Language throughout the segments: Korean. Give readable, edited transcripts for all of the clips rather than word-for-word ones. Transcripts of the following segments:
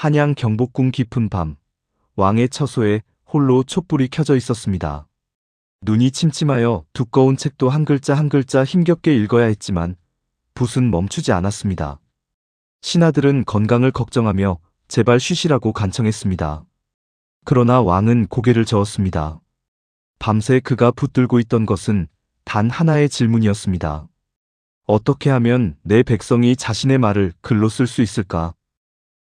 한양 경복궁 깊은 밤, 왕의 처소에 홀로 촛불이 켜져 있었습니다. 눈이 침침하여 두꺼운 책도 한 글자 한 글자 힘겹게 읽어야 했지만 붓은 멈추지 않았습니다. 신하들은 건강을 걱정하며 제발 쉬시라고 간청했습니다. 그러나 왕은 고개를 저었습니다. 밤새 그가 붙들고 있던 것은 단 하나의 질문이었습니다. 어떻게 하면 내 백성이 자신의 말을 글로 쓸 수 있을까?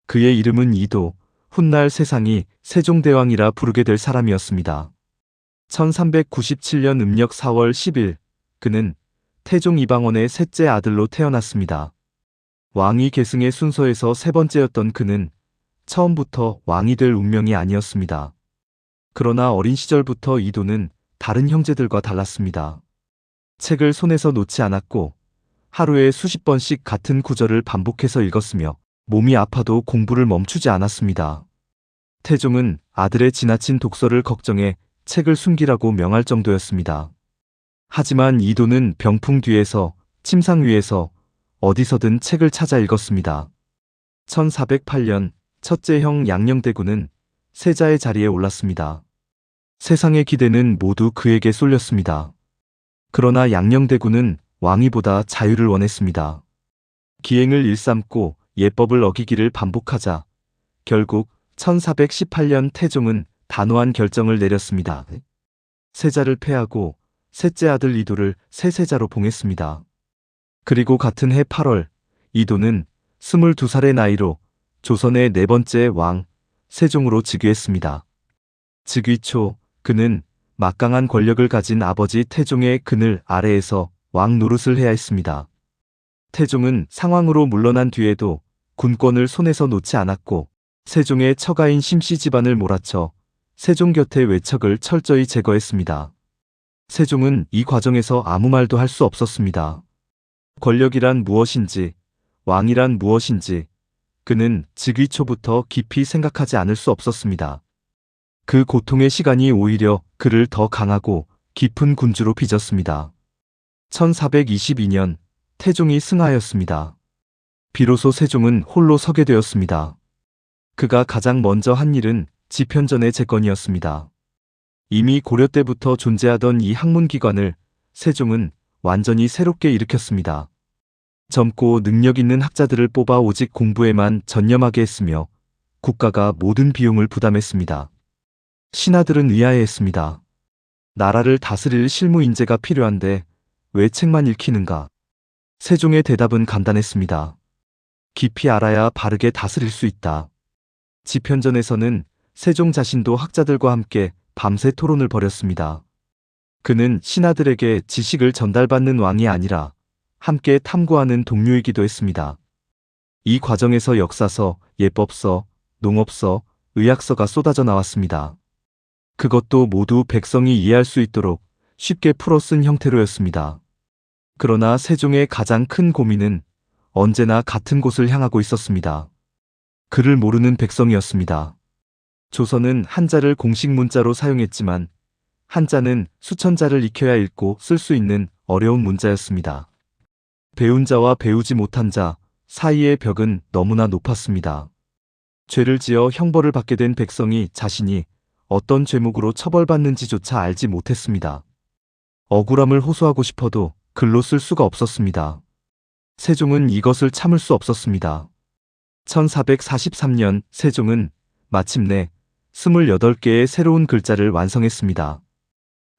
그의 이름은 이도, 훗날 세상이 세종대왕이라 부르게 될 사람이었습니다. 1397년 음력 4월 10일, 그는 태종 이방원의 셋째 아들로 태어났습니다. 왕위 계승의 순서에서 세 번째였던 그는 처음부터 왕이 될 운명이 아니었습니다. 그러나 어린 시절부터 이도는 다른 형제들과 달랐습니다. 책을 손에서 놓지 않았고 하루에 수십 번씩 같은 구절을 반복해서 읽었으며 몸이 아파도 공부를 멈추지 않았습니다. 태종은 아들의 지나친 독서를 걱정해 책을 숨기라고 명할 정도였습니다. 하지만 이도는 병풍 뒤에서, 침상 위에서, 어디서든 책을 찾아 읽었습니다. 1408년 첫째 형 양녕대군은 세자의 자리에 올랐습니다. 세상의 기대는 모두 그에게 쏠렸습니다. 그러나 양녕대군은 왕위보다 자유를 원했습니다. 기행을 일삼고 예법을 어기기를 반복하자 결국 1418년 태종은 단호한 결정을 내렸습니다. 세자를 패하고 셋째 아들 이도를 새 세자로 봉했습니다. 그리고 같은 해 8월 이도는 22살의 나이로 조선의 네 번째 왕 세종으로 즉위했습니다. 즉위 초 그는 막강한 권력을 가진 아버지 태종의 그늘 아래에서 왕 노릇을 해야 했습니다. 태종은 상황으로 물러난 뒤에도 군권을 손에서 놓지 않았고 세종의 처가인 심씨 집안을 몰아쳐 세종 곁의 외척을 철저히 제거했습니다. 세종은 이 과정에서 아무 말도 할 수 없었습니다. 권력이란 무엇인지, 왕이란 무엇인지 그는 즉위 초부터 깊이 생각하지 않을 수 없었습니다. 그 고통의 시간이 오히려 그를 더 강하고 깊은 군주로 빚었습니다. 1422년 태종이 승하였습니다. 비로소 세종은 홀로 서게 되었습니다. 그가 가장 먼저 한 일은 집현전의 재건이었습니다. 이미 고려 때부터 존재하던 이 학문기관을 세종은 완전히 새롭게 일으켰습니다. 젊고 능력 있는 학자들을 뽑아 오직 공부에만 전념하게 했으며 국가가 모든 비용을 부담했습니다. 신하들은 의아해했습니다. 나라를 다스릴 실무 인재가 필요한데 왜 책만 읽히는가? 세종의 대답은 간단했습니다. 깊이 알아야 바르게 다스릴 수 있다. 집현전에서는 세종 자신도 학자들과 함께 밤새 토론을 벌였습니다. 그는 신하들에게 지식을 전달받는 왕이 아니라 함께 탐구하는 동료이기도 했습니다. 이 과정에서 역사서, 예법서, 농업서, 의학서가 쏟아져 나왔습니다. 그것도 모두 백성이 이해할 수 있도록 쉽게 풀어 쓴 형태로였습니다. 그러나 세종의 가장 큰 고민은 언제나 같은 곳을 향하고 있었습니다. 글을 모르는 백성이었습니다. 조선은 한자를 공식 문자로 사용했지만 한자는 수천 자를 익혀야 읽고 쓸 수 있는 어려운 문자였습니다. 배운 자와 배우지 못한 자 사이의 벽은 너무나 높았습니다. 죄를 지어 형벌을 받게 된 백성이 자신이 어떤 죄목으로 처벌받는지조차 알지 못했습니다. 억울함을 호소하고 싶어도 글로 쓸 수가 없었습니다. 세종은 이것을 참을 수 없었습니다. 1443년 세종은 마침내 28개의 새로운 글자를 완성했습니다.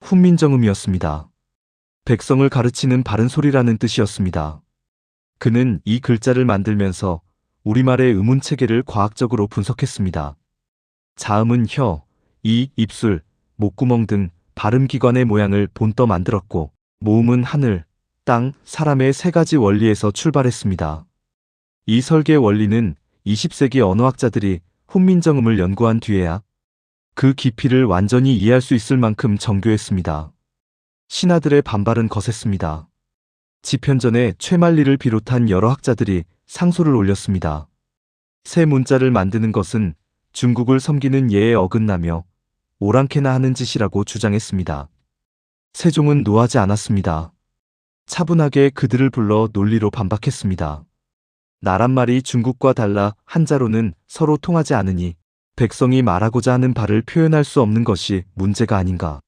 훈민정음이었습니다. 백성을 가르치는 바른 소리라는 뜻이었습니다. 그는 이 글자를 만들면서 우리말의 음운체계를 과학적으로 분석했습니다. 자음은 혀, 이, 입술, 목구멍 등 발음기관의 모양을 본떠 만들었고 모음은 하늘, 땅, 사람의 세 가지 원리에서 출발했습니다. 이 설계 원리는 20세기 언어학자들이 훈민정음을 연구한 뒤에야 그 깊이를 완전히 이해할 수 있을 만큼 정교했습니다. 신하들의 반발은 거셌습니다. 집현전에 최만리를 비롯한 여러 학자들이 상소를 올렸습니다. 새 문자를 만드는 것은 중국을 섬기는 예에 어긋나며 오랑캐나 하는 짓이라고 주장했습니다. 세종은 노하지 않았습니다. 차분하게 그들을 불러 논리로 반박했습니다. 나란 말이 중국과 달라 한자로는 서로 통하지 않으니 백성이 말하고자 하는 바를 표현할 수 없는 것이 문제가 아닌가.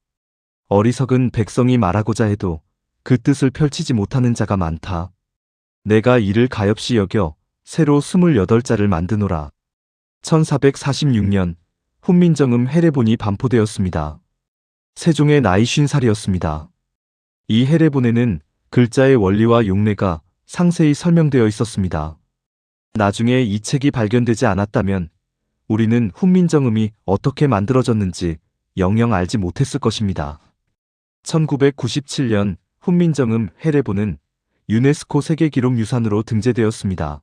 어리석은 백성이 말하고자 해도 그 뜻을 펼치지 못하는 자가 많다. 내가 이를 가엾이 여겨 새로 28자를 만드노라. 1446년 훈민정음 해례본이 반포되었습니다. 세종의 나이 50살이었습니다. 이 해례본에는 글자의 원리와 용례가 상세히 설명되어 있었습니다. 나중에 이 책이 발견되지 않았다면 우리는 훈민정음이 어떻게 만들어졌는지 영영 알지 못했을 것입니다. 1997년 훈민정음 해례본은 유네스코 세계기록유산으로 등재되었습니다.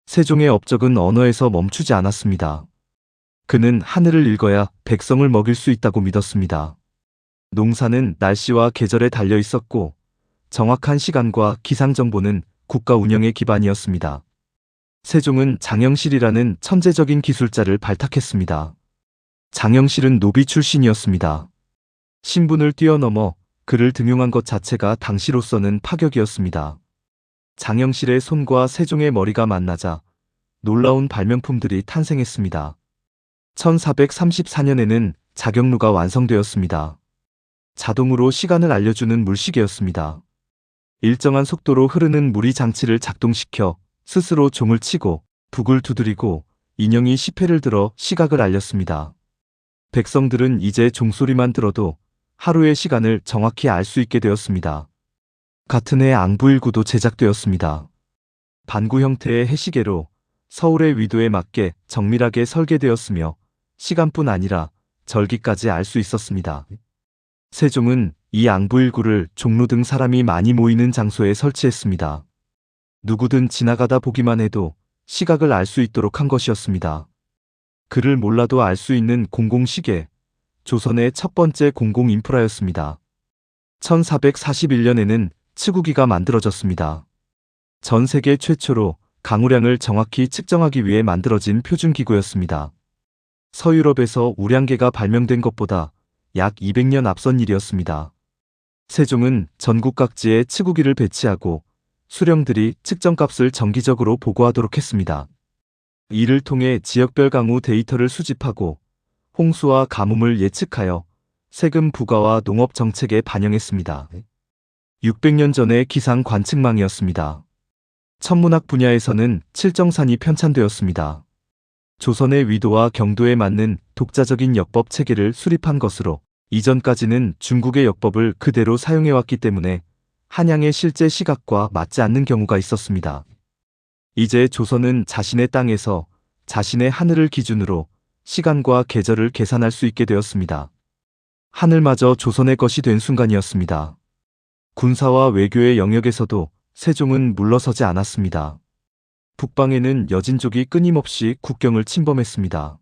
세종의 업적은 언어에서 멈추지 않았습니다. 그는 하늘을 읽어야 백성을 먹일 수 있다고 믿었습니다. 농사는 날씨와 계절에 달려 있었고 정확한 시간과 기상 정보는 국가 운영의 기반이었습니다. 세종은 장영실이라는 천재적인 기술자를 발탁했습니다. 장영실은 노비 출신이었습니다. 신분을 뛰어넘어 그를 등용한 것 자체가 당시로서는 파격이었습니다. 장영실의 손과 세종의 머리가 만나자 놀라운 발명품들이 탄생했습니다. 1434년에는 자경루가 완성되었습니다. 자동으로 시간을 알려주는 물시계였습니다. 일정한 속도로 흐르는 물이 장치를 작동시켜 스스로 종을 치고 북을 두드리고 인형이 시패를 들어 시각을 알렸습니다. 백성들은 이제 종소리만 들어도 하루의 시간을 정확히 알 수 있게 되었습니다. 같은 해 앙부일구도 제작되었습니다. 반구 형태의 해시계로 서울의 위도에 맞게 정밀하게 설계되었으며 시간뿐 아니라 절기까지 알 수 있었습니다. 세종은 이 앙부일구를 종로 등 사람이 많이 모이는 장소에 설치했습니다. 누구든 지나가다 보기만 해도 시각을 알 수 있도록 한 것이었습니다. 그를 몰라도 알 수 있는 공공시계, 조선의 첫 번째 공공인프라였습니다. 1441년에는 치구기가 만들어졌습니다. 전 세계 최초로 강우량을 정확히 측정하기 위해 만들어진 표준기구였습니다. 서유럽에서 우량계가 발명된 것보다 약 200년 앞선 일이었습니다. 세종은 전국 각지에 치구기를 배치하고 수령들이 측정값을 정기적으로 보고하도록 했습니다. 이를 통해 지역별 강우 데이터를 수집하고 홍수와 가뭄을 예측하여 세금 부과와 농업 정책에 반영했습니다. 600년 전의 기상 관측망이었습니다. 천문학 분야에서는 칠정산이 편찬되었습니다. 조선의 위도와 경도에 맞는 독자적인 역법 체계를 수립한 것으로 이전까지는 중국의 역법을 그대로 사용해왔기 때문에 한양의 실제 시각과 맞지 않는 경우가 있었습니다. 이제 조선은 자신의 땅에서 자신의 하늘을 기준으로 시간과 계절을 계산할 수 있게 되었습니다. 하늘마저 조선의 것이 된 순간이었습니다. 군사와 외교의 영역에서도 세종은 물러서지 않았습니다. 북방에는 여진족이 끊임없이 국경을 침범했습니다.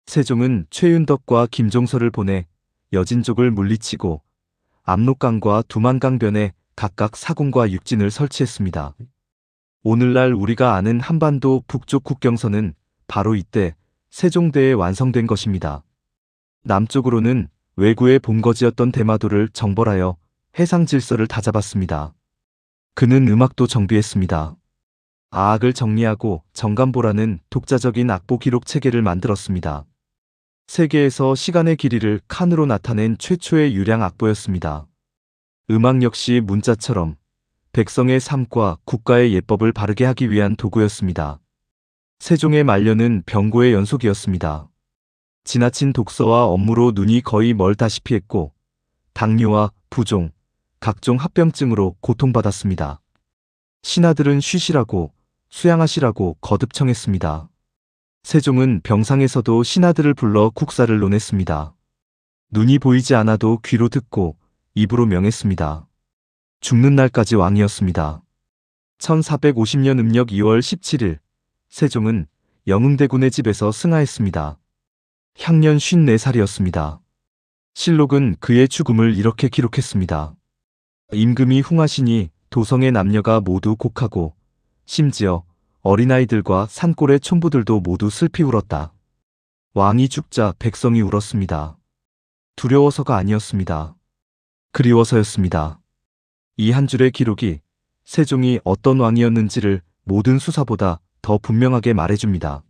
세종은 최윤덕과 김종서를 보내 여진족을 물리치고 압록강과 두만강변에 각각 사궁과 육진을 설치했습니다. 오늘날 우리가 아는 한반도 북쪽 국경선은 바로 이때 세종대에 완성된 것입니다. 남쪽으로는 왜구의 본거지였던 대마도를 정벌하여 해상 질서를 다잡았습니다. 그는 음악도 정비했습니다. 아악을 정리하고 정감보라는 독자적인 악보 기록 체계를 만들었습니다. 세계에서 시간의 길이를 칸으로 나타낸 최초의 유량 악보였습니다. 음악 역시 문자처럼 백성의 삶과 국가의 예법을 바르게 하기 위한 도구였습니다. 세종의 말년은 병고의 연속이었습니다. 지나친 독서와 업무로 눈이 거의 멀다시피 했고 당뇨와 부종, 각종 합병증으로 고통받았습니다. 신하들은 쉬시라고 수양하시라고 거듭 청했습니다. 세종은 병상에서도 신하들을 불러 국사를 논했습니다. 눈이 보이지 않아도 귀로 듣고 입으로 명했습니다. 죽는 날까지 왕이었습니다. 1450년 음력 2월 17일 세종은 영흥대군의 집에서 승하했습니다. 향년 54살이었습니다. 실록은 그의 죽음을 이렇게 기록했습니다. 임금이 흉하시니 도성의 남녀가 모두 곡하고 심지어 어린아이들과 산골의 촌부들도 모두 슬피 울었다. 왕이 죽자 백성이 울었습니다. 두려워서가 아니었습니다. 그리워서였습니다. 이 한 줄의 기록이 세종이 어떤 왕이었는지를 모든 수사보다 더 분명하게 말해줍니다.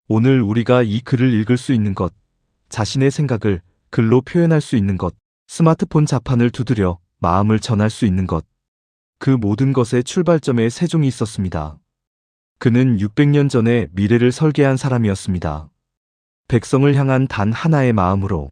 오늘 우리가 이 글을 읽을 수 있는 것, 자신의 생각을 글로 표현할 수 있는 것, 스마트폰 자판을 두드려 마음을 전할 수 있는 것, 그 모든 것의 출발점에 세종이 있었습니다. 그는 600년 전에 미래를 설계한 사람이었습니다. 백성을 향한 단 하나의 마음으로.